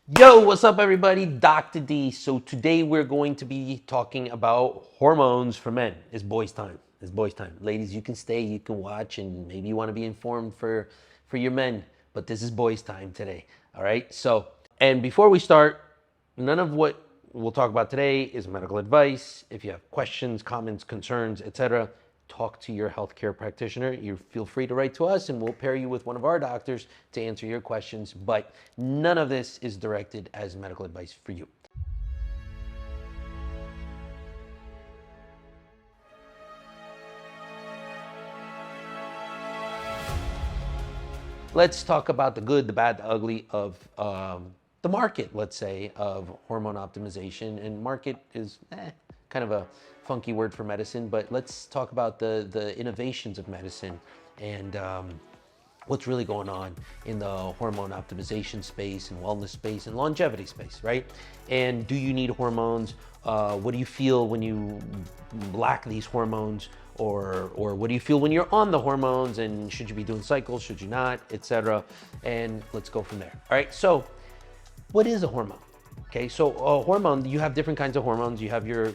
Yo, what's up, everybody? Dr. D. So today we're going to be talking about hormones for men. It's boys' time. It's boys' time. Ladies, you can stay, you can watch, and maybe you want to be informed for your men. But this is boys' time today. All right. And before we start, none of what we'll talk about today is medical advice. If you have questions, comments, concerns, etc., talk to your healthcare practitioner. You feel free to write to us and we'll pair you with one of our doctors to answer your questions. But none of this is directed as medical advice for you. Let's talk about the good, the bad, the ugly of the market, let's say, of hormone optimization. And market is kind of a funky word for medicine, but let's talk about the innovations of medicine and what's really going on in the hormone optimization space and wellness space and longevity space, right? And do you need hormones? What do you feel when you lack these hormones? Or what do you feel when you're on the hormones, and should you be doing cycles, should you not, etc. And let's go from there. All right, so what is a hormone? Okay, so a hormone, you have different kinds of hormones. You have your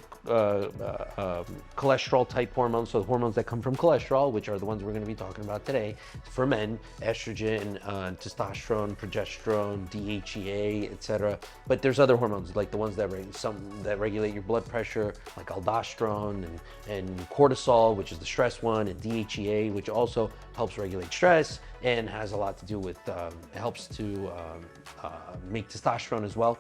cholesterol type hormones, so the hormones that come from cholesterol, which are the ones we're going to be talking about today. For men, estrogen, testosterone, progesterone, DHEA, etc. But there's other hormones, like the ones that regulate your blood pressure, like aldosterone and cortisol, which is the stress one, and DHEA, which also helps regulate stress and has a lot to do with, helps to make testosterone as well,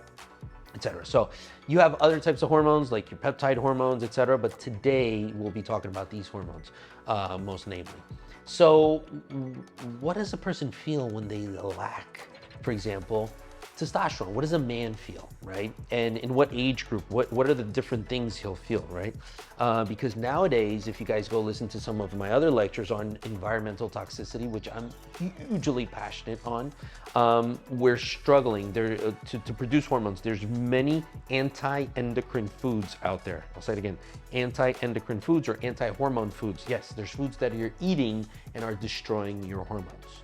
etc. So you have other types of hormones like your peptide hormones, etc. But today we'll be talking about these hormones, most namely. So what does a person feel when they lack, for example, testosterone? What does a man feel, right? And in what age group? What are the different things he'll feel, right? Because nowadays, if you guys go listen to some of my other lectures on environmental toxicity, which I'm hugely passionate on, we're struggling there to produce hormones. There's many anti-endocrine foods out there. I'll say it again: anti-endocrine foods or anti-hormone foods. Yes, there's foods that you're eating and are destroying your hormones.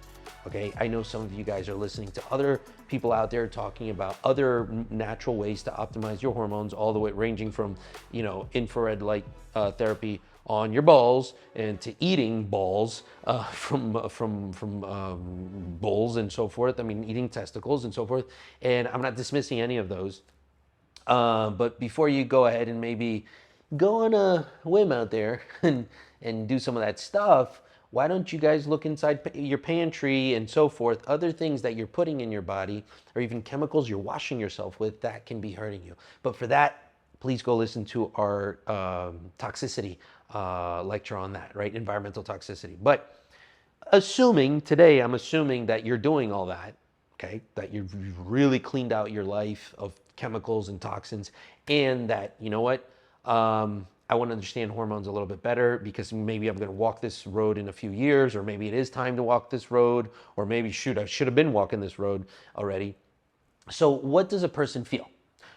Okay, I know some of you guys are listening to other people out there talking about other natural ways to optimize your hormones, all the way ranging from, infrared light therapy on your balls and to eating balls from bulls and so forth. I mean, eating testicles and so forth. And I'm not dismissing any of those. But before you go ahead and maybe go on a whim out there and do some of that stuff, why don't you guys look inside your pantry and so forth, other things that you're putting in your body or even chemicals you're washing yourself with that can be hurting you. But for that, please go listen to our toxicity lecture on that, right? Environmental toxicity. But I'm assuming that you're doing all that, okay? That you've really cleaned out your life of chemicals and toxins, and that, you know what? I want to understand hormones a little bit better because maybe I'm going to walk this road in a few years, or maybe it is time to walk this road, or maybe, shoot, I should have been walking this road already. So, what does a person feel?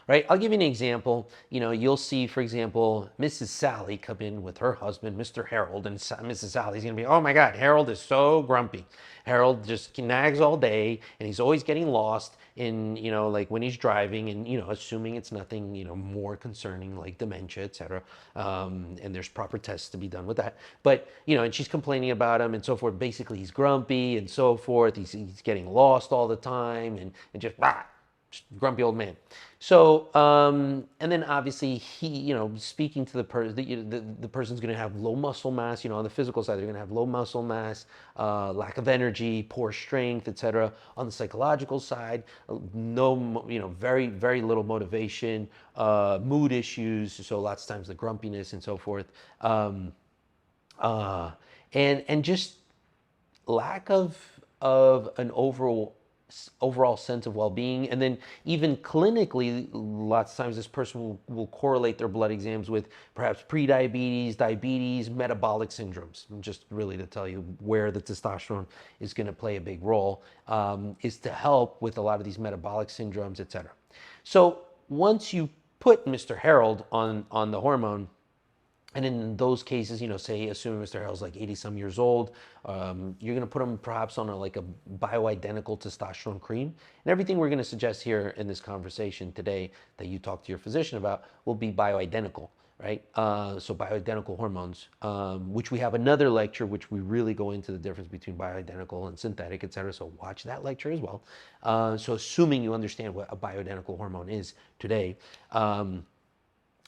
Right? I'll give you an example. You'll see, for example, Mrs. Sally come in with her husband, Mr. Harold, and Mrs. Sally's gonna be, oh my God, Harold is so grumpy. Harold just nags all day, and he's always getting lost in, like when he's driving, and assuming it's nothing, more concerning like dementia, etc. And there's proper tests to be done with that. But and she's complaining about him and so forth. Basically, he's grumpy and so forth. He's getting lost all the time and just grumpy old man. So, and then obviously speaking to the person, the person's going to have low muscle mass. On the physical side, they're going to have low muscle mass, lack of energy, poor strength, etc. On the psychological side, no, very, very little motivation, mood issues. So lots of times the grumpiness and so forth, uh, and just lack of an overall sense of well-being. And then even clinically, lots of times this person will correlate their blood exams with perhaps prediabetes, diabetes, metabolic syndromes. Just really to tell you where the testosterone is going to play a big role, is to help with a lot of these metabolic syndromes, etc. So once you put Mr. Harold on the hormone, And in those cases, say, assuming Mr. Hell's like 80 some years old, you're going to put him perhaps on like a bioidentical testosterone cream. And everything we're going to suggest here in this conversation today that you talk to your physician about will be bioidentical, right? So bioidentical hormones, which we have another lecture, which we really go into the difference between bioidentical and synthetic, et cetera. So watch that lecture as well. So assuming you understand what a bioidentical hormone is today,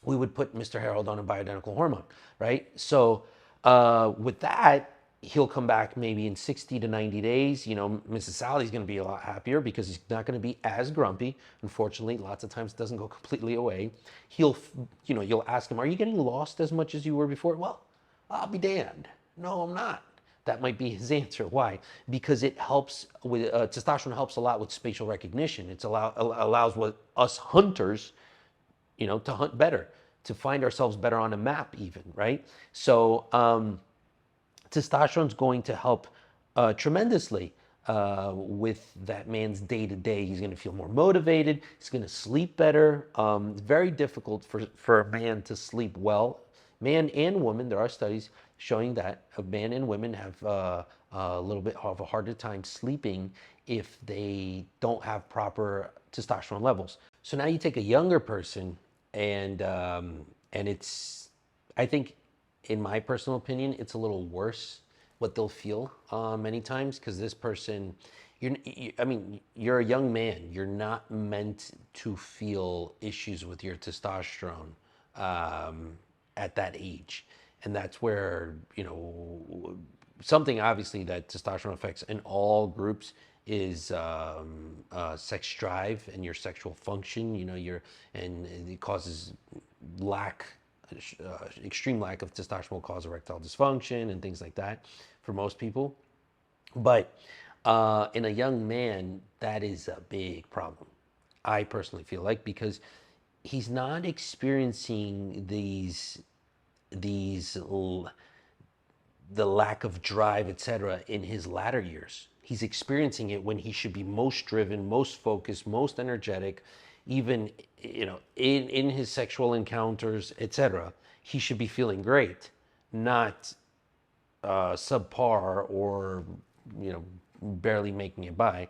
we would put Mr. Harold on a bioidentical hormone, right? So with that, he'll come back maybe in 60 to 90 days. Mrs. Sally's going to be a lot happier because he's not going to be as grumpy. Unfortunately, lots of times it doesn't go completely away. You'll ask him, are you getting lost as much as you were before? Well, I'll be damned. No, I'm not. That might be his answer. Why? Because it helps with testosterone helps a lot with spatial recognition. Allows what us hunters to hunt better, to find ourselves better on a map even, right? So testosterone is going to help tremendously with that man's day-to-day. He's going to feel more motivated. He's going to sleep better. It's very difficult for a man to sleep well. Man and woman, there are studies showing that men and women have a little bit of a harder time sleeping if they don't have proper testosterone levels. So now you take a younger person and it's, I think, in my personal opinion, it's a little worse what they'll feel many times because this person, you're a young man. You're not meant to feel issues with your testosterone at that age, and that's where something obviously that testosterone affects in all groups is sex drive and your sexual function. And it causes lack, extreme lack of testosterone will cause erectile dysfunction and things like that for most people. But in a young man, that is a big problem. I personally feel like because he's not experiencing these the lack of drive, etc., in his latter years. He's experiencing it when he should be most driven, most focused, most energetic, even in his sexual encounters, etc. He should be feeling great, not subpar or barely making it by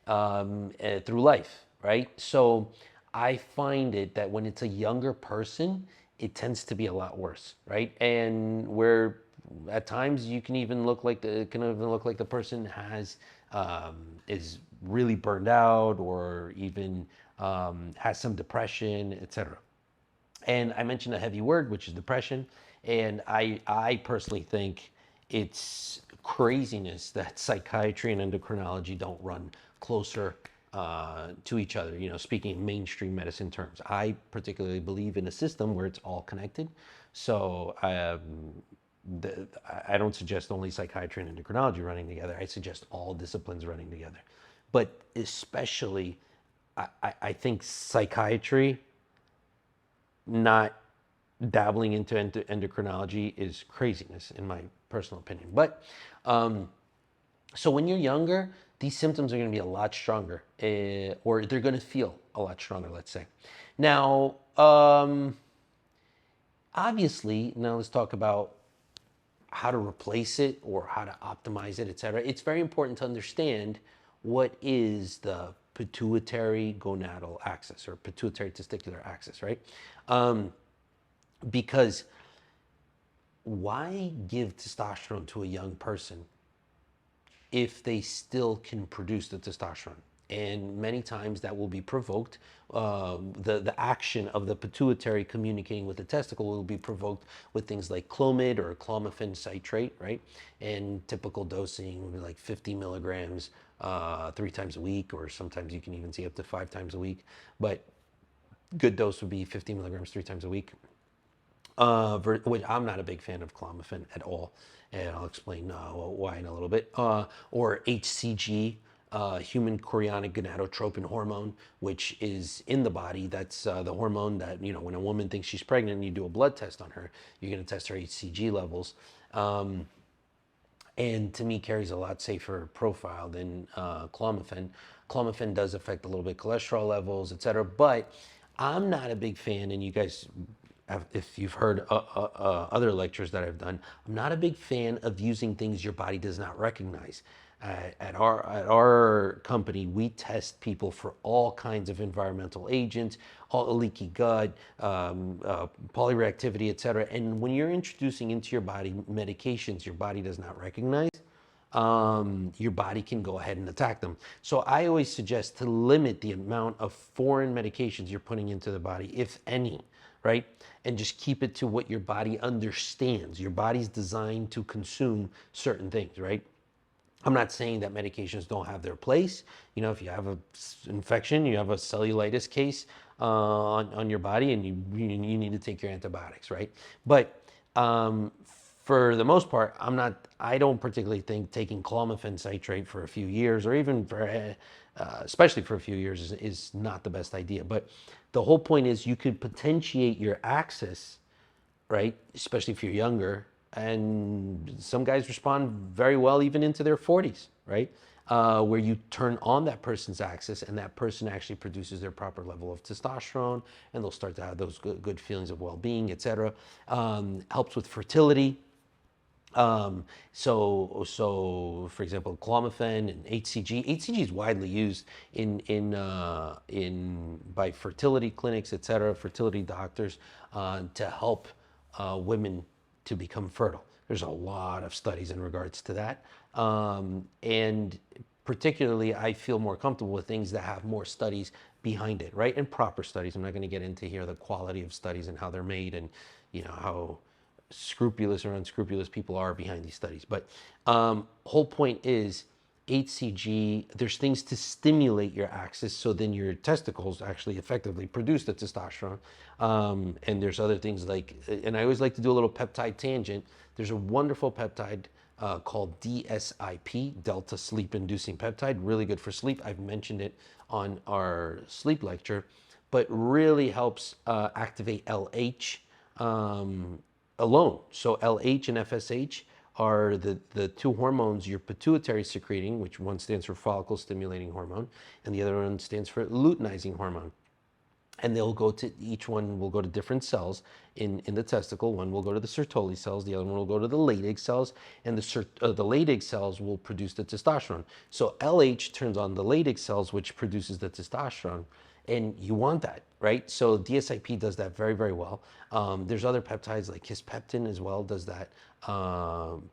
through life, right? So I find it that when it's a younger person, it tends to be a lot worse, right? And where at times you can even look like the person is really burned out or even has some depression, etc. And I mentioned a heavy word, which is depression. And I personally think it's craziness that psychiatry and endocrinology don't run closer to each other, speaking in mainstream medicine terms. I particularly believe in a system where it's all connected. So I don't suggest only psychiatry and endocrinology running together. I suggest all disciplines running together. But especially, I think psychiatry not dabbling into endocrinology is craziness, in my personal opinion. But so when you're younger, these symptoms are going to be a lot stronger, or they're going to feel a lot stronger, let's say. Now, obviously, now let's talk about how to replace it or how to optimize it, etc. It's very important to understand what is the pituitary gonadal axis or pituitary testicular axis, right? Because why give testosterone to a young person if they still can produce the testosterone? And many times that will be provoked. The action of the pituitary communicating with the testicle will be provoked with things like Clomid or clomiphene citrate, right? And typical dosing will be like 50 milligrams 3 times a week, or sometimes you can even see up to 5 times a week. But good dose would be 50 milligrams 3 times a week. Which I'm not a big fan of clomiphene at all, and I'll explain why in a little bit. Or HCG, human chorionic gonadotropin hormone, which is in the body. That's the hormone that, when a woman thinks she's pregnant and you do a blood test on her, you're going to test her HCG levels. And to me carries a lot safer profile than clomiphene. Clomiphene does affect a little bit cholesterol levels, etc. But I'm not a big fan, and you guys if you've heard other lectures that I've done, I'm not a big fan of using things your body does not recognize. At our company, we test people for all kinds of environmental agents, all leaky gut, polyreactivity, etc. And when you're introducing into your body medications your body does not recognize, your body can go ahead and attack them. So I always suggest to limit the amount of foreign medications you're putting into the body, if any, right? And just keep it to what your body understands. Your body's designed to consume certain things, right? I'm not saying that medications don't have their place. You know, if you have an infection, you have a cellulitis case on your body, and you need to take your antibiotics, right? But for the most part, I don't particularly think taking clomiphene citrate for a few years, or even for, especially for a few years, is not the best idea. But the whole point is you could potentiate your axis, right? Especially if you're younger. And some guys respond very well even into their 40s, right? Where you turn on that person's axis and that person actually produces their proper level of testosterone, and they'll start to have those good feelings of well-being, etc. Helps with fertility. So for example, clomiphene and HCG. HCG is widely used in by fertility clinics, etc., fertility doctors, to help women to become fertile. There's a lot of studies in regards to that, and particularly, I feel more comfortable with things that have more studies behind it, right? And proper studies. I'm not going to get into here the quality of studies and how they're made, and how scrupulous or unscrupulous people are behind these studies. But whole point is HCG, there's things to stimulate your axis so then your testicles actually effectively produce the testosterone. And there's other things like, and I always like to do a little peptide tangent. There's a wonderful peptide called DSIP, Delta Sleep Inducing Peptide, really good for sleep. I've mentioned it on our sleep lecture, but really helps activate LH alone. So LH and FSH are the two hormones your pituitary is secreting, which one stands for follicle stimulating hormone, and the other one stands for luteinizing hormone. And each one will go to different cells in the testicle. One will go to the Sertoli cells, the other one will go to the Leydig cells, and the Leydig cells will produce the testosterone. So LH turns on the Leydig cells, which produces the testosterone, and you want that, right? So DSIP does that very, very well. There's other peptides like kisspeptin as well, does that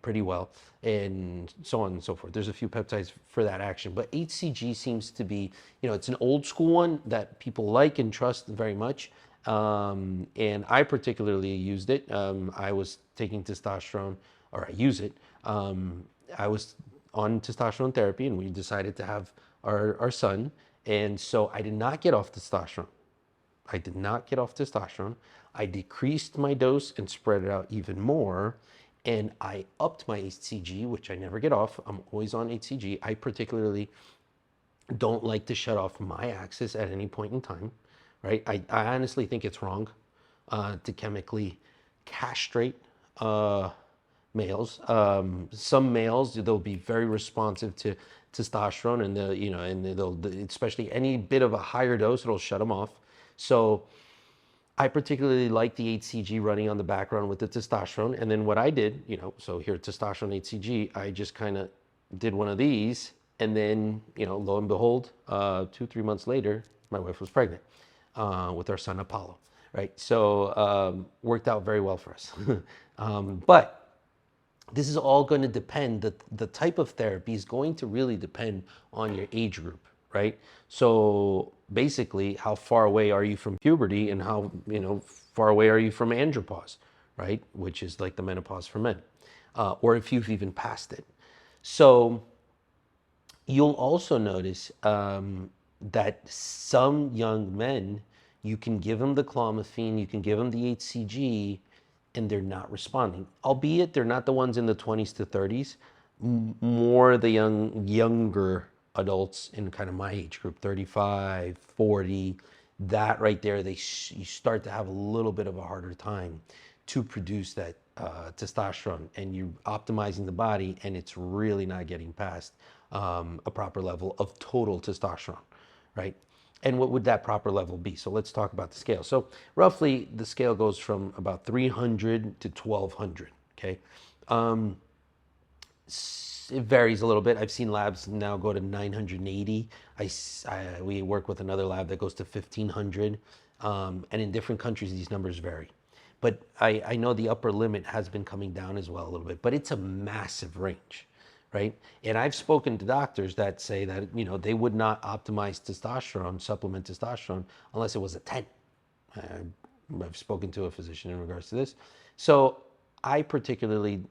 pretty well, and so on and so forth. There's a few peptides for that action, but HCG seems to be, it's an old school one that people like and trust very much. And I particularly used it. I was taking testosterone, or I use it. I was on testosterone therapy, and we decided to have our son. And so I did not get off testosterone. I did not get off testosterone. I decreased my dose and spread it out even more. And I upped my HCG, which I never get off. I'm always on HCG. I particularly don't like to shut off my axis at any point in time, right? I honestly think it's wrong to chemically castrate males. Some males, they'll be very responsive to testosterone, and they'll, especially any bit of a higher dose, it'll shut them off. So I particularly like the HCG running on the background with the testosterone. And then what I did, so here, testosterone HCG, I just kind of did one of these, and then, lo and behold, 2-3 months later, my wife was pregnant with our son Apollo, right? So worked out very well for us. But this is all going to depend, the type of therapy is going to really depend on your age group, right? So basically, how far away are you from puberty, and how far away are you from andropause, right? Which is like the menopause for men, or if you've even passed it. So you'll also notice that some young men, you can give them the clomiphene, you can give them the HCG, and they're not responding. Albeit they're not the ones in the 20s to 30s, more the younger adults in kind of my age group, 35, 40, that right there, you start to have a little bit of a harder time to produce that testosterone, and you're optimizing the body, and it's really not getting past a proper level of total testosterone, right? And what would that proper level be? So let's talk about the scale. So roughly the scale goes from about 300 to 1200, okay? Um, it varies a little bit. I've seen labs now go to 980. We work with another lab that goes to 1500. And in different countries, these numbers vary. But I know the upper limit has been coming down as well a little bit, but it's a massive range, right? And I've spoken to doctors that say that, they would not optimize testosterone, supplement testosterone, unless it was a 10. I've spoken to a physician in regards to this. So I particularly,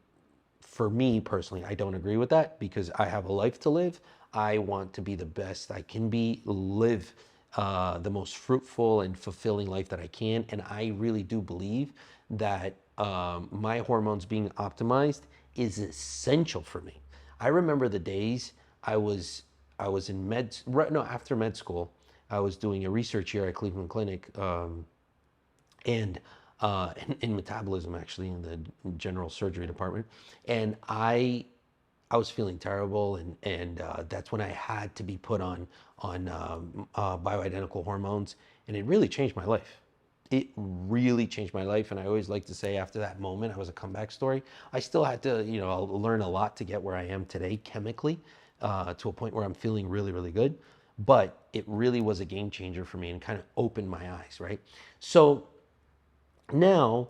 for me personally, I don't agree with that because I have a life to live. I want to be the best I can be, live the most fruitful and fulfilling life that I can. And I really do believe that my hormones being optimized is essential for me. I remember the days I was in after med school, I was doing a research here at Cleveland Clinic, and in metabolism, actually, in the general surgery department. And I was feeling terrible, and that's when I had to be put on bioidentical hormones, and it really changed my life. It really changed my life, and I always like to say after that moment, I was a comeback story. I still had to, learn a lot to get where I am today chemically, to a point where I'm feeling really, really good. But it really was a game changer for me and kind of opened my eyes, right? So now,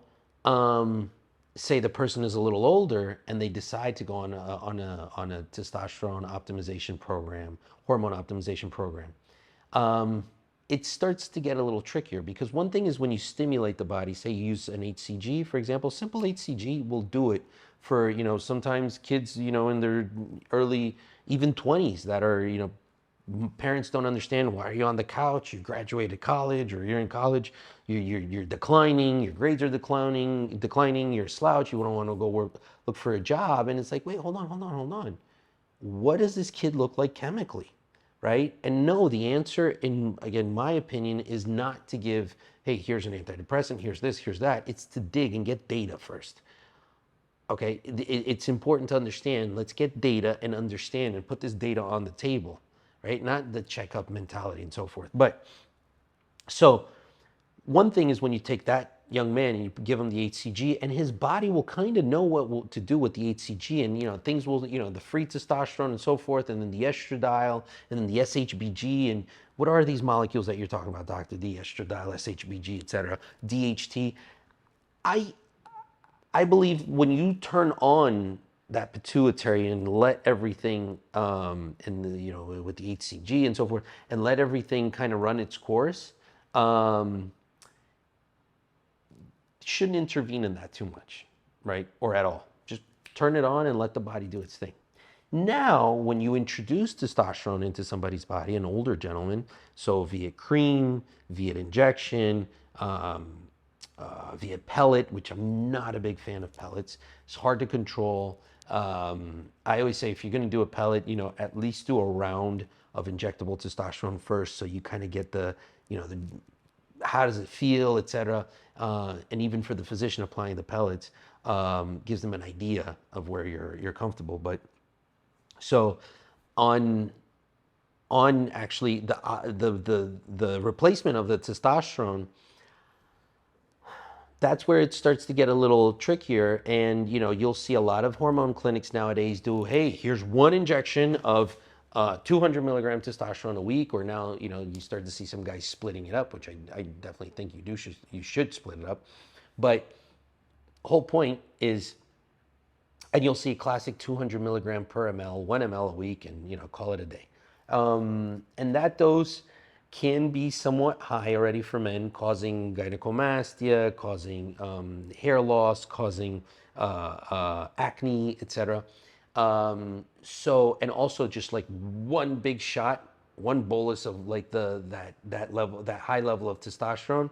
say the person is a little older and they decide to go on a testosterone optimization program, hormone optimization program. It starts to get a little trickier because one thing is when you stimulate the body, say you use an HCG, for example, simple HCG will do it for, sometimes kids, in their early, even 20s that are, parents don't understand, why are you on the couch? You graduated college or you're in college, you're declining, your grades are declining, you're a slouch, you don't want to go look for a job. And it's like, wait, hold on. What does this kid look like chemically? Right? And no, the answer, in again, my opinion, is not to give, hey, here's an antidepressant, here's this, here's that. It's to dig and get data first. Okay, it's important to understand. Let's get data and understand and put this data on the table, right? Not the checkup mentality and so forth. But so one thing is when you take that young man and you give him the HCG, and his body will kind of know to do with the HCG, and things will, the free testosterone and so forth, and then the estradiol, and then the SHBG, and what are these molecules that you're talking about, doctor? The estradiol, SHBG, etc., DHT. I I believe when you turn on that pituitary and let everything, with the HCG and so forth, and let everything kind of run its course, um, shouldn't intervene in that too much, right? Or at all. Just turn it on and let the body do its thing. Now, when you introduce testosterone into somebody's body, an older gentleman, so via cream, via injection, via pellet, which I'm not a big fan of pellets. It's hard to control. I always say if you're going to do a pellet, at least do a round of injectable testosterone first, so you kind of get the how does it feel, etc. And even for the physician applying the pellets, gives them an idea of where you're comfortable. But so on actually the replacement of the testosterone, that's where it starts to get a little trickier. And you'll see a lot of hormone clinics nowadays do, hey, here's one injection of 200 milligram testosterone a week. Or now you start to see some guys splitting it up, which I definitely think you should split it up. But whole point is, and you'll see classic 200 milligram per ml, 1 ml a week, and call it a day. And that dose can be somewhat high already for men, causing gynecomastia, causing hair loss, causing acne, etc. And also just like one big shot, one bolus of like that high level of testosterone,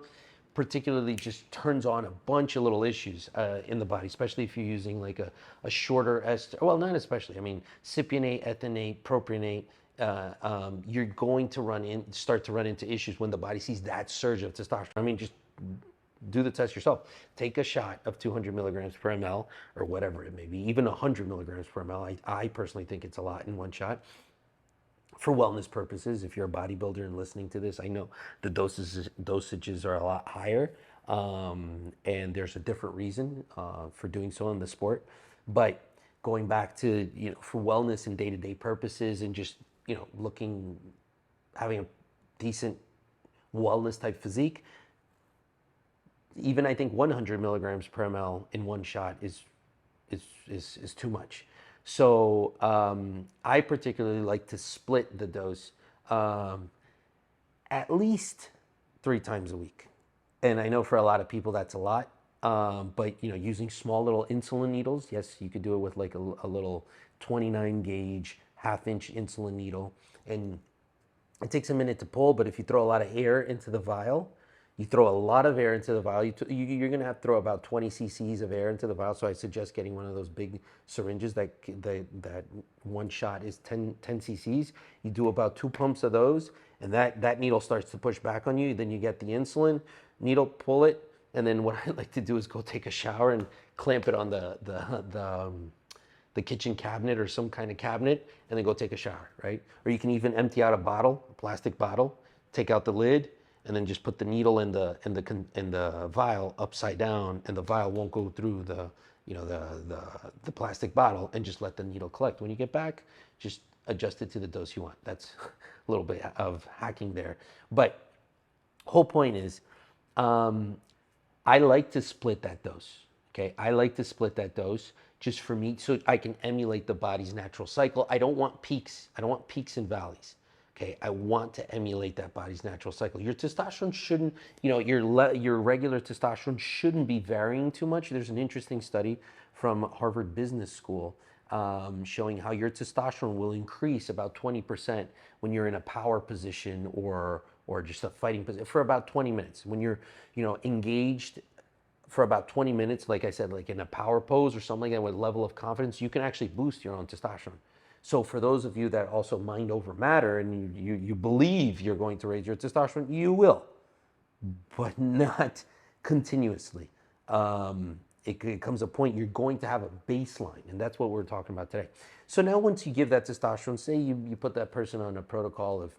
particularly just turns on a bunch of little issues in the body, especially if you're using like a shorter ester. Well, not especially. I mean, cypionate, ethionate, propionate. You're going to start to run into issues when the body sees that surge of testosterone. I mean, just do the test yourself. Take a shot of 200 milligrams per ml or whatever it may be, even 100 milligrams per ml. I personally think it's a lot in one shot for wellness purposes. If you're a bodybuilder and listening to this, I know the dosages are a lot higher, and there's a different reason for doing so in the sport. But going back to, for wellness and day-to-day purposes, and just, looking, having a decent wellness type physique, even I think 100 milligrams per ml in one shot is too much. So I particularly like to split the dose at least 3 times a week. And I know for a lot of people that's a lot, but using small little insulin needles, yes, you could do it with like a little 29 gauge half-inch insulin needle, and it takes a minute to pull, but if you throw a lot of air into the vial, you throw a lot of air into the vial, you're going to have to throw about 20 cc's of air into the vial. So I suggest getting one of those big syringes that one shot is 10 cc's. You do about 2 pumps of those, and that needle starts to push back on you. Then you get the insulin needle, pull it, and then what I like to do is go take a shower and clamp it on the kitchen cabinet or some kind of cabinet, and then go take a shower, right? Or you can even empty out a bottle, a plastic bottle, take out the lid, and then just put the needle in the vial upside down, and the vial won't go through the plastic bottle, and just let the needle collect. When you get back, just adjust it to the dose you want. That's a little bit of hacking there. But whole point is, I like to split that dose. Okay, I like to split that dose just for me, so I can emulate the body's natural cycle. I don't want peaks. I don't want peaks and valleys. Okay, I want to emulate that body's natural cycle. Your testosterone shouldn't, your regular testosterone shouldn't be varying too much. There's an interesting study from Harvard Business School showing how your testosterone will increase about 20% when you're in a power position or just a fighting position for about 20 minutes. When you're, engaged for about 20 minutes, like I said, like in a power pose or something like that with level of confidence, you can actually boost your own testosterone. So for those of you that also mind over matter, and you believe you're going to raise your testosterone, you will, but not continuously. It comes a point you're going to have a baseline, and that's what we're talking about today. So now once you give that testosterone, say you put that person on a protocol of,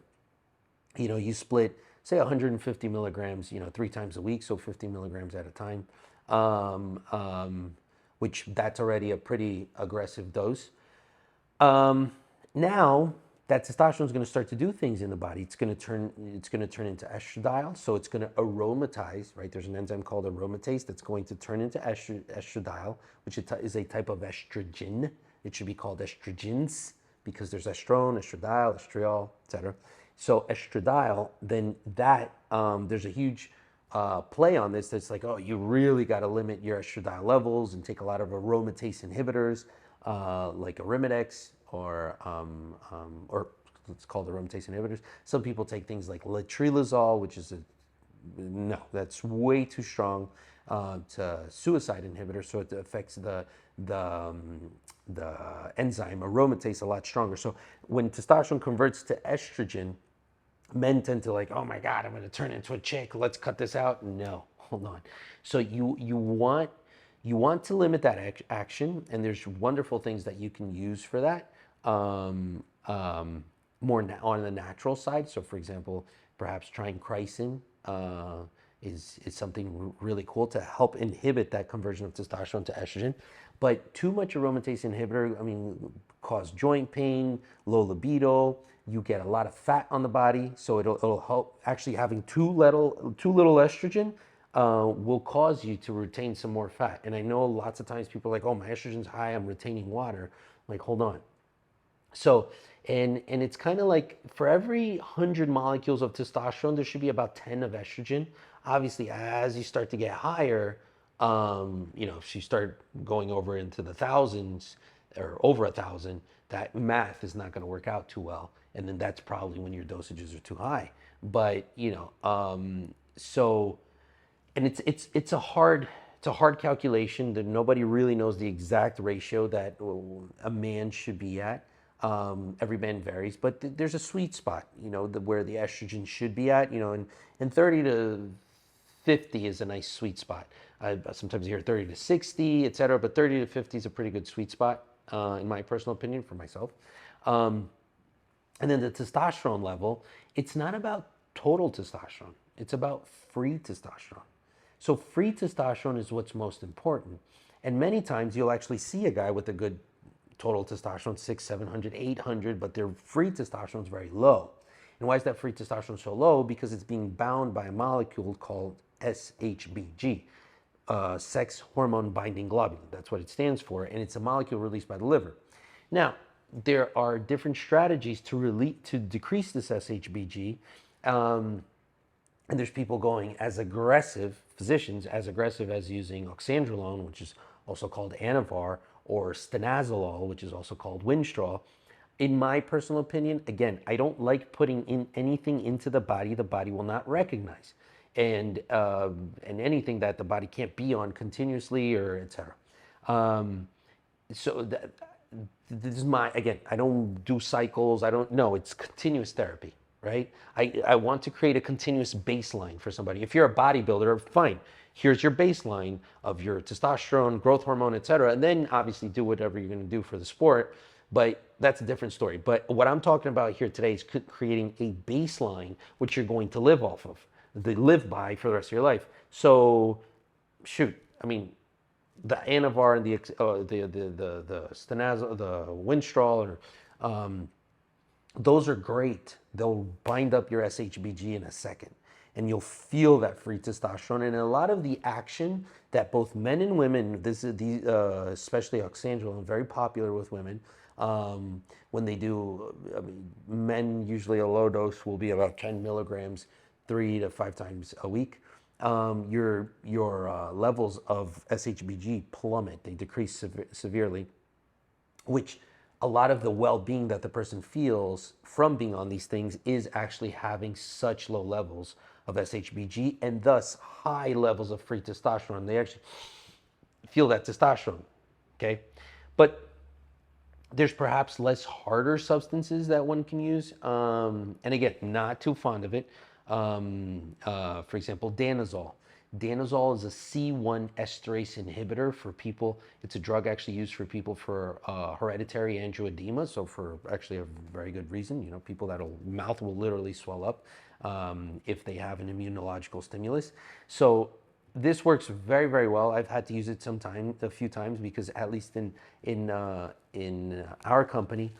you split, say 150 milligrams, 3 times a week, so 50 milligrams at a time, which that's already a pretty aggressive dose. Now that testosterone is going to start to do things in the body. It's going to turn into estradiol, so it's going to aromatize, right? There's an enzyme called aromatase that's going to turn into estradiol, which is a type of estrogen. It should be called estrogens because there's estrone, estradiol, estriol, etc. So estradiol, then that there's a huge play on this. That's like, oh, you really got to limit your estradiol levels and take a lot of aromatase inhibitors like Arimidex or it's called aromatase inhibitors. Some people take things like letrozole, which is no, that's way too strong to suicide inhibitor. So it affects the enzyme aromatase a lot stronger. So when testosterone converts to estrogen, men tend to like, oh my God, I'm going to turn into a chick. Let's cut this out. No, hold on. So you want to limit that action, and there's wonderful things that you can use for that. More on the natural side. So, for example, perhaps trying chrysin is something really cool to help inhibit that conversion of testosterone to estrogen. But too much aromatase inhibitor, cause joint pain, low libido. You get a lot of fat on the body, so it'll help. Actually, having too little estrogen will cause you to retain some more fat. And I know lots of times people are like, oh, my estrogen's high, I'm retaining water. Like, hold on. So, and it's kind of like for every 100 molecules of testosterone, there should be about 10 of estrogen. Obviously, as you start to get higher, if you start going over into the thousands or over 1,000, that math is not going to work out too well. And then that's probably when your dosages are too high. But, so, and it's a hard calculation that nobody really knows the exact ratio that a man should be at. Every man varies, but there's a sweet spot, where the estrogen should be at, and 30 to 50 is a nice sweet spot. Sometimes you hear 30 to 60, etc., but 30 to 50 is a pretty good sweet spot, in my personal opinion, for myself. And then the testosterone level, it's not about total testosterone, it's about free testosterone. So free testosterone is what's most important. And many times you'll actually see a guy with a good total testosterone, 600, 700, 800, but their free testosterone is very low. And why is that free testosterone so low? Because it's being bound by a molecule called SHBG, sex hormone binding globulin. That's what it stands for. And it's a molecule released by the liver. Now, there are different strategies to decrease this SHBG. And there's people going as aggressive, physicians as aggressive as using oxandrolone, which is also called Anavar, or stanozolol, which is also called Winstrol. In my personal opinion, again, I don't like putting in anything into the body will not recognize, and anything that the body can't be on continuously or etc. So that, this is my, again, I don't do cycles. I don't know. It's continuous therapy, right? I want to create a continuous baseline for somebody. If you're a bodybuilder, fine. Here's your baseline of your testosterone, growth hormone, etc. And then obviously do whatever you're going to do for the sport. But that's a different story. But what I'm talking about here today is creating a baseline which you're going to live off of, live by for the rest of your life. So, shoot, I mean, the Anavar and the stanazol, the Winstrol, or those are great. They'll bind up your SHBG in a second, and you'll feel that free testosterone. And a lot of the action that both men and women, this is especially oxandrolone, very popular with women. When they do, I mean, men usually a low dose will be about 10 milligrams, 3 to 5 times a week. Your levels of SHBG plummet; they decrease severely, which a lot of the well-being that the person feels from being on these things is actually having such low levels of SHBG and thus high levels of free testosterone. They actually feel that testosterone, okay? But there's perhaps less harder substances that one can use. And again, not too fond of it. For example, danazol. Danazol is a C1 esterase inhibitor for people. It's a drug actually used for people for hereditary angioedema. So for actually a very good reason, you know, people mouth will literally swell up if they have an immunological stimulus. So this works very, very well. I've had to use it a few times, because at least in our company,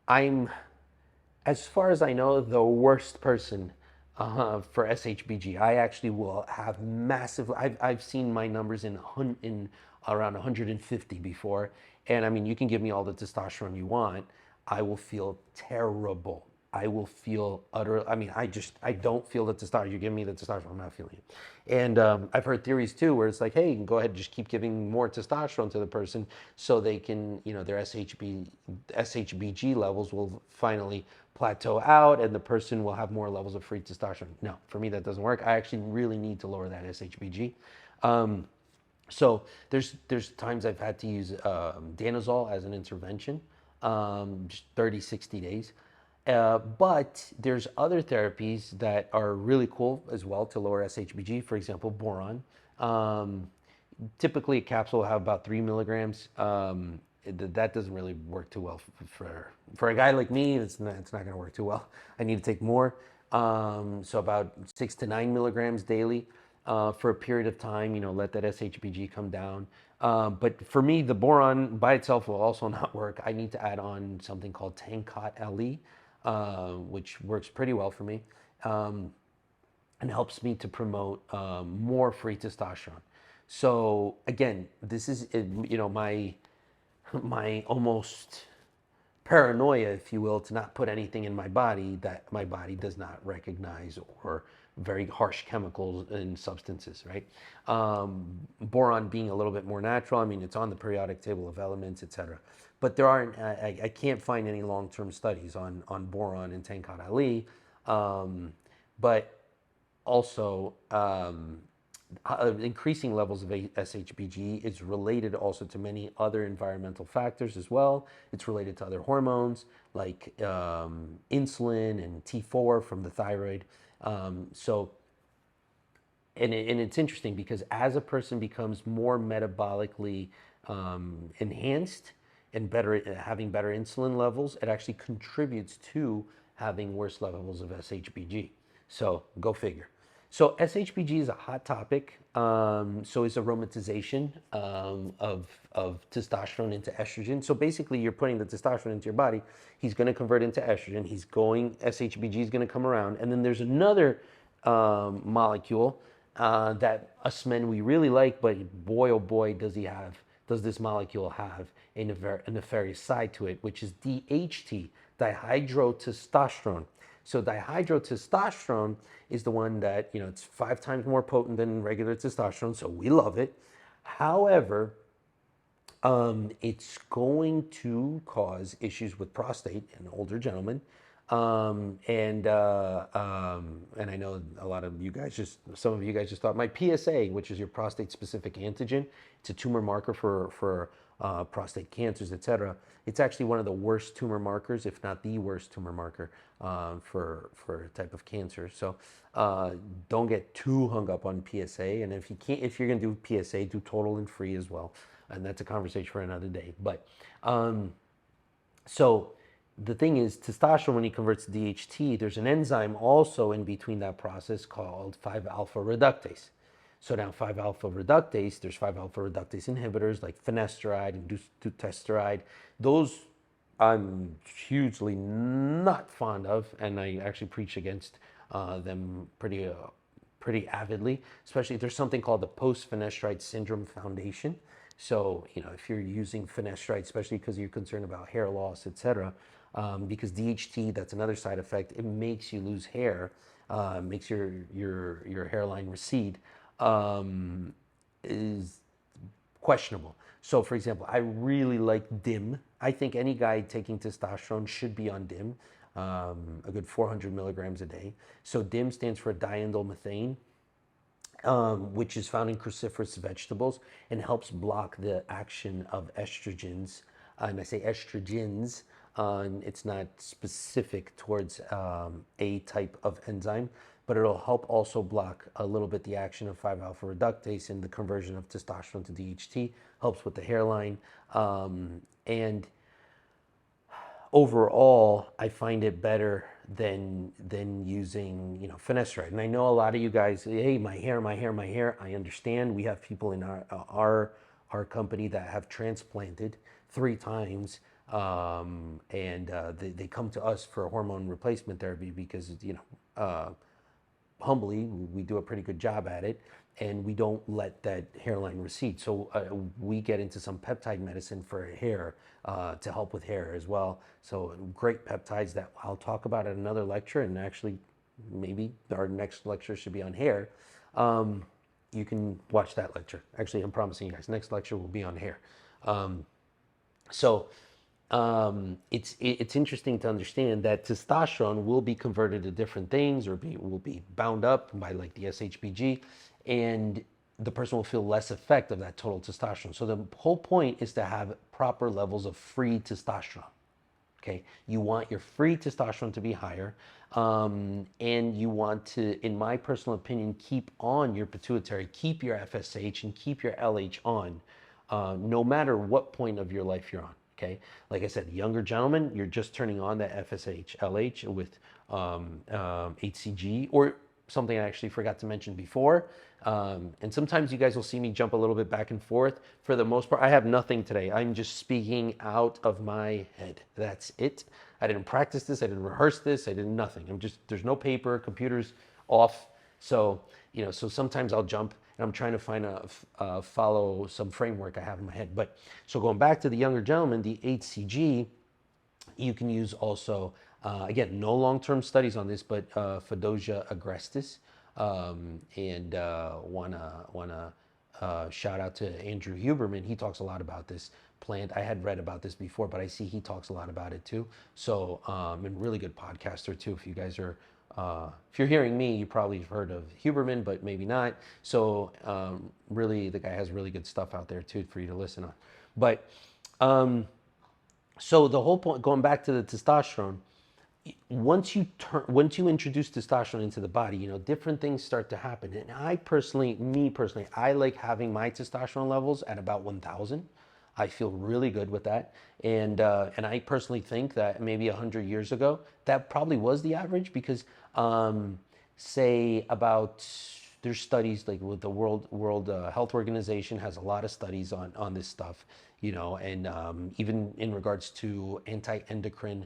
I'm, as far as I know, the worst person for SHBG. I actually will have massive. I've seen my numbers in around 150 before, and I mean, you can give me all the testosterone you want, I will feel terrible. I will feel utter. I mean, I don't feel the testosterone. You give me the testosterone, I'm not feeling it. And I've heard theories too, where it's like, hey, you can go ahead and just keep giving more testosterone to the person, so they can, you know, their SHBG levels will finally plateau out, and the person will have more levels of free testosterone. No, for me that doesn't work. I actually really need to lower that SHBG. So there's times I've had to use danazol as an intervention, just 30, 60 days. But there's other therapies that are really cool as well to lower SHBG. For example, boron. Typically a capsule will have about 3 milligrams. That doesn't really work too well for a guy like me. It's not going to work too well. I need to take more. So about 6 to 9 milligrams daily for a period of time. You know, let that SHBG come down. But for me, the boron by itself will also not work. I need to add on something called Tankot LE, which works pretty well for me, and helps me to promote more free testosterone. So again, this is, you know, my almost paranoia, if you will, to not put anything in my body that my body does not recognize, or very harsh chemicals and substances, right? Boron being a little bit more natural. I mean, it's on the periodic table of elements, etc. But there aren't, I can't find any long-term studies on boron and Tankot Ali. But also, increasing levels of SHBG is related also to many other environmental factors as well. It's related to other hormones like insulin and T4 from the thyroid. And it's interesting, because as a person becomes more metabolically enhanced, and having better insulin levels, it actually contributes to having worse levels of SHBG. So go figure. So SHBG is a hot topic. So is aromatization of testosterone into estrogen. So basically, you're putting the testosterone into your body. He's going to convert into estrogen. SHBG is going to come around, and then there's another molecule that us men we really like, but boy oh boy does this molecule have a nefarious side to it, which is DHT, dihydrotestosterone. So dihydrotestosterone is the one that, it's 5 times more potent than regular testosterone, so we love it. However, it's going to cause issues with prostate in older gentlemen. And I know some of you guys just thought my PSA, which is your prostate specific antigen, it's a tumor marker for prostate cancers, etc. It's actually one of the worst tumor markers, if not the worst tumor marker for a type of cancer. So don't get too hung up on PSA. And if you're gonna do PSA, do total and free as well. And that's a conversation for another day. But so the thing is, testosterone, when he converts to DHT, there's an enzyme also in between that process called 5-alpha reductase. So now 5-alpha reductase, there's 5-alpha reductase inhibitors like finasteride and dutasteride. Those I'm hugely not fond of, and I actually preach against them pretty avidly, especially there's something called the post-finasteride syndrome foundation. So, if you're using finasteride, especially because you're concerned about hair loss, etc., because DHT, that's another side effect, it makes you lose hair, makes your hairline recede, is questionable. So, for example, I really like DIM. I think any guy taking testosterone should be on DIM, a good 400 milligrams a day. So DIM stands for diindolylmethane, which is found in cruciferous vegetables and helps block the action of estrogens. And I say estrogens, it's not specific towards a type of enzyme, but it'll help also block a little bit the action of 5-alpha reductase and the conversion of testosterone to DHT, helps with the hairline. And overall, I find it better than using finasteride. And I know a lot of you guys, hey, my hair. I understand. We have people in our company that have transplanted 3 times, and they come to us for hormone replacement therapy because humbly, we do a pretty good job at it, and we don't let that hairline recede. So we get into some peptide medicine for hair to help with hair as well. So great peptides that I'll talk about at another lecture, and actually maybe our next lecture should be on hair. You can watch that lecture. Actually, I'm promising you guys, next lecture will be on hair. It's interesting to understand that testosterone will be converted to different things, or will be bound up by like the SHBG, and the person will feel less effect of that total testosterone. So the whole point is to have proper levels of free testosterone. Okay, you want your free testosterone to be higher, and you want to, in my personal opinion, keep on your pituitary, keep your FSH, and keep your LH on, no matter what point of your life you're on. Okay, like I said, younger gentlemen, you're just turning on that FSH, LH with HCG, or something I actually forgot to mention before. And sometimes you guys will see me jump a little bit back and forth. For the most part, I have nothing today. I'm just speaking out of my head. That's it. I didn't practice this. I didn't rehearse this. I did nothing. There's no paper, computer's off. So, so sometimes I'll jump, and I'm trying to follow some framework I have in my head. But so going back to the younger gentleman, the HCG, you can use also, again, no long-term studies on this, but Physiology aggressors, and wanna shout out to Andrew Huberman. He talks a lot about this plant. I had read about this before, but I see he talks a lot about it too. So, and really good podcaster too. If you guys are, if you're hearing me, you probably have heard of Huberman, but maybe not. So, really, the guy has really good stuff out there too for you to listen on. But, so the whole point, going back to the testosterone, once you introduce testosterone into the body, different things start to happen. And me personally, I like having my testosterone levels at about 1,000. I feel really good with that. And I personally think that maybe 100 years ago, that probably was the average because say about there's studies like with the World Health Organization has a lot of studies on this stuff, you know, and even in regards to anti-endocrine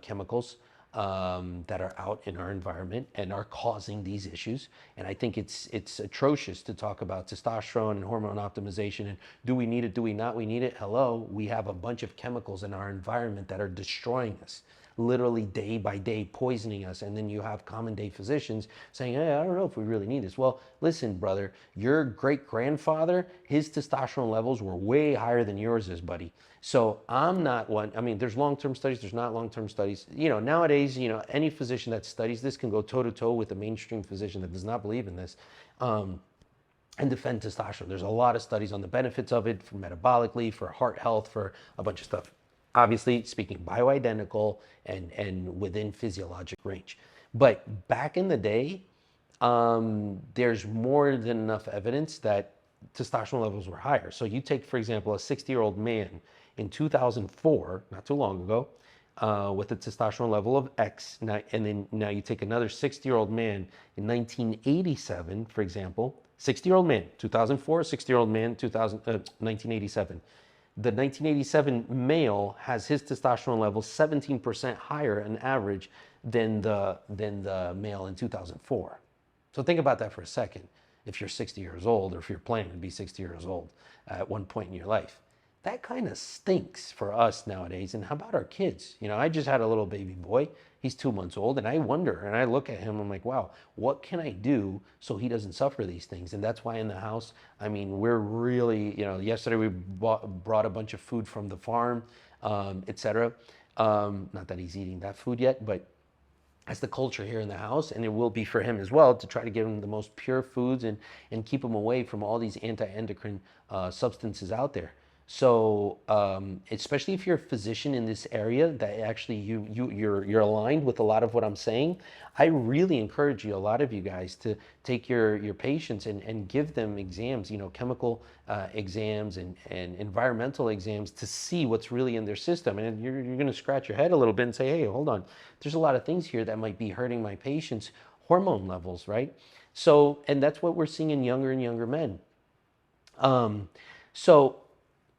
chemicals that are out in our environment and are causing these issues. And I think it's atrocious to talk about testosterone and hormone optimization and do we need it, do we not? We need it. Hello, we have a bunch of chemicals in our environment that are destroying us, literally day by day poisoning us. And then you have common day physicians saying, hey, I don't know if we really need this. Well, listen, brother, your great grandfather, his testosterone levels were way higher than yours is, buddy. So I'm not one. I mean, there's long-term studies, there's not long-term studies. You know, nowadays, you know, any physician that studies this can go toe-to-toe with a mainstream physician that does not believe in this. And defend testosterone. There's a lot of studies on the benefits of it for metabolically, for heart health, for a bunch of stuff. Obviously, speaking bioidentical and within physiologic range. But back in the day, there's more than enough evidence that testosterone levels were higher. So you take, for example, a 60-year-old man in 2004, not too long ago, with a testosterone level of X, and then now you take another 60-year-old man in 1987, for example, 60-year-old man, 2004, 60-year-old man, 1987. The 1987 male has his testosterone level 17% higher on average than the male in 2004. So think about that for a second. If you're 60 years old, or if you're planning to be 60 years old at one point in your life, that kind of stinks for us nowadays. And how about our kids? You know, I just had a little baby boy. He's 2 months old, and I wonder, and I look at him, I'm like, wow, what can I do so he doesn't suffer these things? And that's why in the house, I mean, we're really, you know, yesterday we brought a bunch of food from the farm, etc. Not that he's eating that food yet, but that's the culture here in the house, and it will be for him as well to try to give him the most pure foods and keep him away from all these anti-endocrine substances out there. So especially if you're a physician in this area that actually you're aligned with a lot of what I'm saying, I really encourage you, a lot of you guys, to take your patients and give them exams, you know, chemical exams and environmental exams to see what's really in their system. And you're going to scratch your head a little bit and say, hey, hold on, there's a lot of things here that might be hurting my patients' hormone levels, right? So, and that's what we're seeing in younger and younger men. So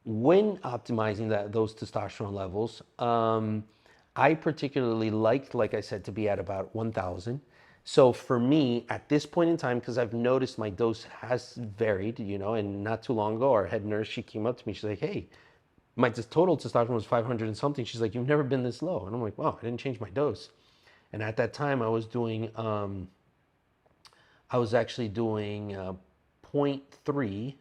when optimizing those testosterone levels, I particularly liked, like I said, to be at about 1,000. So for me, at this point in time, because I've noticed my dose has varied, you know, and not too long ago, our head nurse, she came up to me, she's like, hey, my total testosterone was 500 and something. She's like, you've never been this low. And I'm like, wow, I didn't change my dose. And at that time, I was doing, I was actually doing zero point 0.3.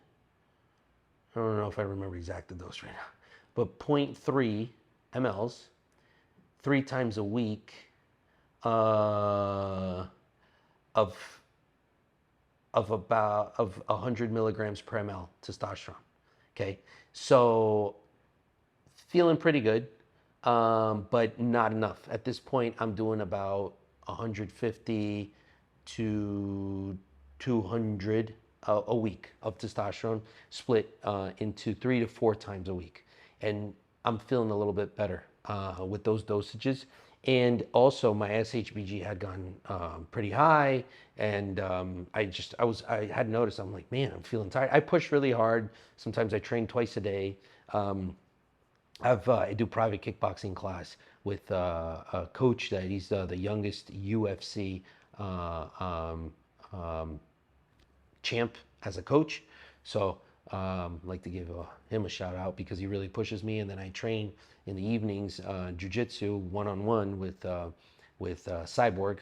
I don't know if I remember exact the dose right now, but zero point 0.3 mLs 3 times a week of about 100 milligrams per ml testosterone. Okay, so feeling pretty good, but not enough. At this point, I'm doing about 150 to 200 a week of testosterone, split into 3 to 4 times a week. And I'm feeling a little bit better with those dosages. And also my SHBG had gone pretty high, and I had noticed, I'm like, man, I'm feeling tired. I push really hard. Sometimes I train twice a day. I do private kickboxing class with a coach that he's the youngest UFC champ as a coach. So like to give him a shout out because he really pushes me. And then I train in the evenings jiu-jitsu one-on-one with Cyborg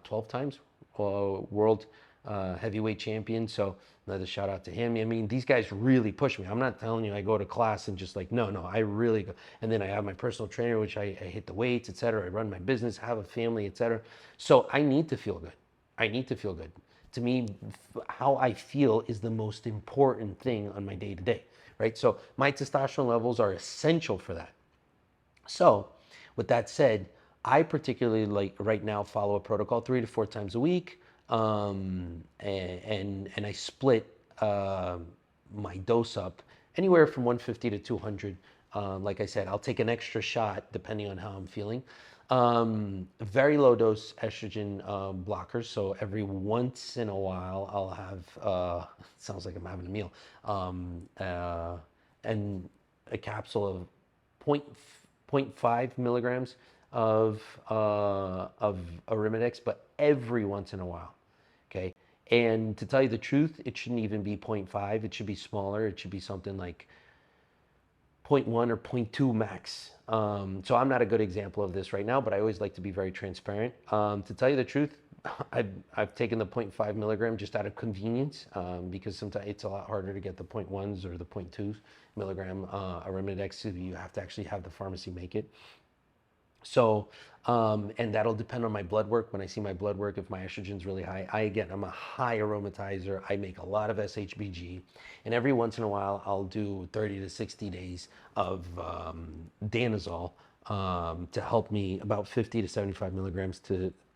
12 times world heavyweight champion. So another shout out to him. I mean, these guys really push me. I'm not telling you I go to class and just like, no, I really go. And then I have my personal trainer, which I hit the weights, etc. I run my business, have a family, etc. So I need to feel good. I need to feel good. To me, how I feel is the most important thing on my day to day, right? So my testosterone levels are essential for that. So with that said, I particularly like right now follow a protocol 3 to 4 times a week. And I split my dose up anywhere from 150 to 200. Like I said, I'll take an extra shot depending on how I'm feeling. Very low dose estrogen blockers. So every once in a while, I'll have, it sounds like I'm having a meal, and a capsule of point point 0.5 milligrams of Arimidex, but every once in a while. Okay. And to tell you the truth, it shouldn't even be 0.5. It should be smaller. It should be something like 0.1 or 0.2 max. So I'm not a good example of this right now, but I always like to be very transparent. To tell you the truth, I've taken the 0.5 milligram just out of convenience, because sometimes it's a lot harder to get the 0.1s or the 0.2 milligram Arimidex. You have to actually have the pharmacy make it. So, and that'll depend on my blood work. When I see my blood work, if my estrogen's really high, I'm a high aromatizer. I make a lot of SHBG. And every once in a while, I'll do 30 to 60 days of Danazol to help me, about 50 to 75 milligrams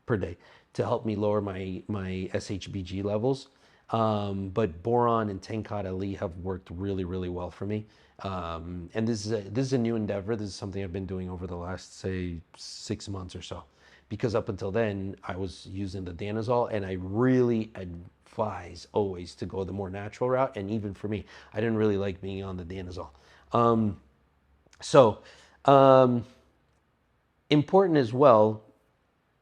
per day, to help me lower my SHBG levels. But boron and Tenkat Ali have worked really, really well for me. And this is a new endeavor. This is something I've been doing over the last, say, 6 months or so. Because up until then, I was using the Danazol, and I really advise always to go the more natural route. And even for me, I didn't really like being on the Danazol. Important as well,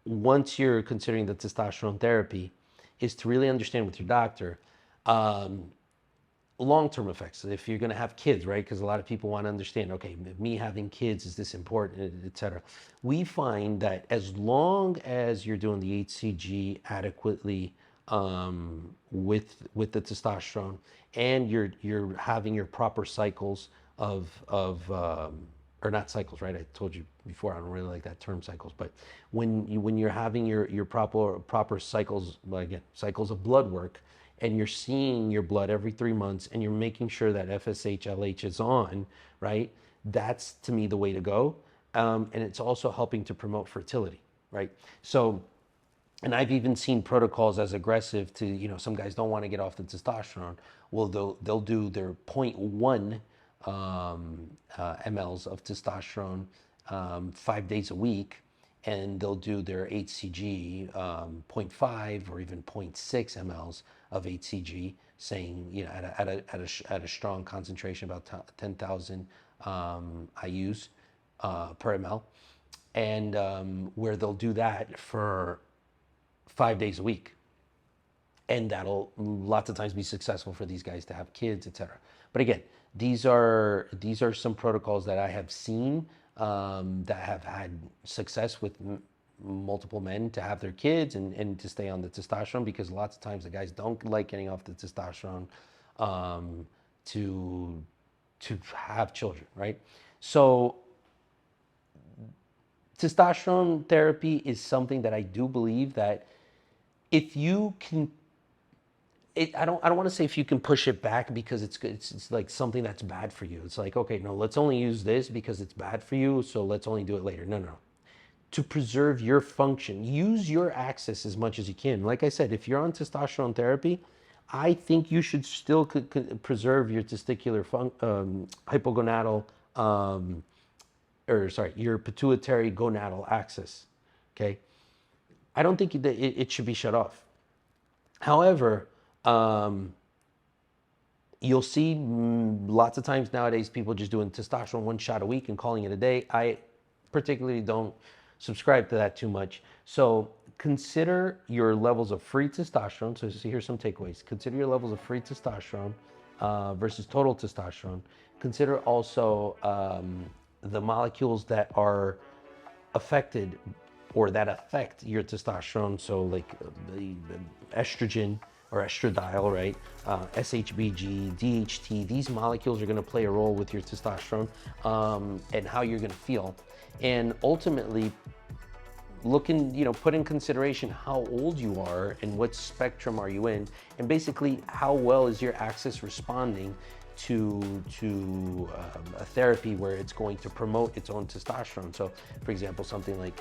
once you're considering the testosterone therapy, is to really understand with your doctor long-term effects. If you're going to have kids, right? Because a lot of people want to understand, okay, me having kids, is this important, etc. We find that as long as you're doing the HCG adequately with the testosterone, and you're having your proper cycles of or not cycles, right? I told you before, I don't really like that term, cycles, but when you're having your proper cycles, again, cycles of blood work, and you're seeing your blood every 3 months, and you're making sure that FSH, LH is on, right? That's, to me, the way to go. And it's also helping to promote fertility, right? So, and I've even seen protocols as aggressive to, some guys don't want to get off the testosterone. Well, they'll do their 0.1 mLs of testosterone 5 days a week, and they'll do their HCG 0.5 or even 0.6 mLs of HCG, saying at a strong concentration, about 10,000 IUs per ml, and where they'll do that for 5 days a week, and that'll lots of times be successful for these guys to have kids, etc. But again, these are some protocols that I have seen that have had success with multiple men to have their kids and to stay on the testosterone, because lots of times the guys don't like getting off the testosterone to have children, right? So testosterone therapy is something that I do believe that if you can, I don't want to say if you can push it back, because it's like something that's bad for you. It's like, okay, no, let's only use this because it's bad for you, so let's only do it later. No. To preserve your function, use your access as much as you can. Like I said, if you're on testosterone therapy, I think you should still preserve your testicular hypogonadal, your pituitary gonadal axis. Okay, I don't think it should be shut off. However, you'll see lots of times nowadays people just doing testosterone 1 shot a week and calling it a day. I particularly don't subscribe to that too much. So consider your levels of free testosterone. So here's some takeaways. Consider your levels of free testosterone versus total testosterone. Consider also the molecules that are affected or that affect your testosterone. So like the estrogen or estradiol, right? SHBG, DHT, these molecules are gonna play a role with your testosterone and how you're gonna feel. And ultimately, put in consideration how old you are and what spectrum are you in, and basically how well is your axis responding to a therapy where it's going to promote its own testosterone. So, for example, something like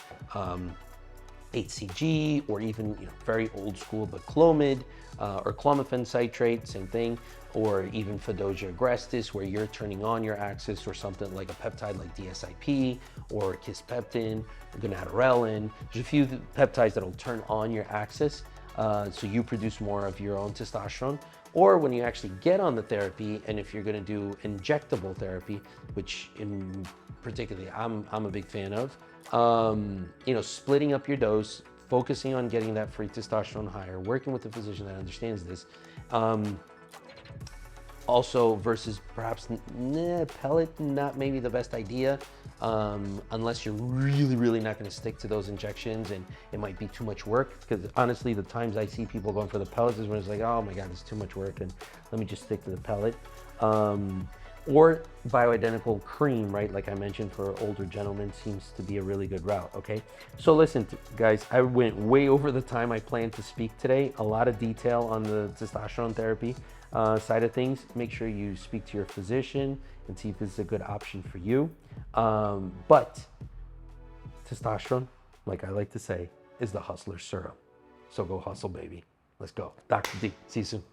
HCG, or even very old school, but Clomid or clomiphene citrate, same thing, or even Fedosia agrestis, where you're turning on your axis, or something like a peptide like DSIP or kisspeptin, gonadorelin. There's a few peptides that'll turn on your axis, so you produce more of your own testosterone. Or when you actually get on the therapy, and if you're going to do injectable therapy, which in particularly I'm a big fan of, splitting up your dose, focusing on getting that free testosterone higher, working with a physician that understands this. Also, versus perhaps pellet, not maybe the best idea, unless you're really not going to stick to those injections, and it might be too much work. Because honestly, the times I see people going for the pellets is when it's like, oh my God, it's too much work, and let me just stick to the pellet. Or bioidentical cream, right? Like I mentioned, for older gentlemen seems to be a really good route, okay? So listen, guys, I went way over the time I planned to speak today. A lot of detail on the testosterone therapy side of things. Make sure you speak to your physician and see if this is a good option for you. But testosterone, like I like to say, is the hustler's serum. So go hustle, baby. Let's go. Dr. D, see you soon.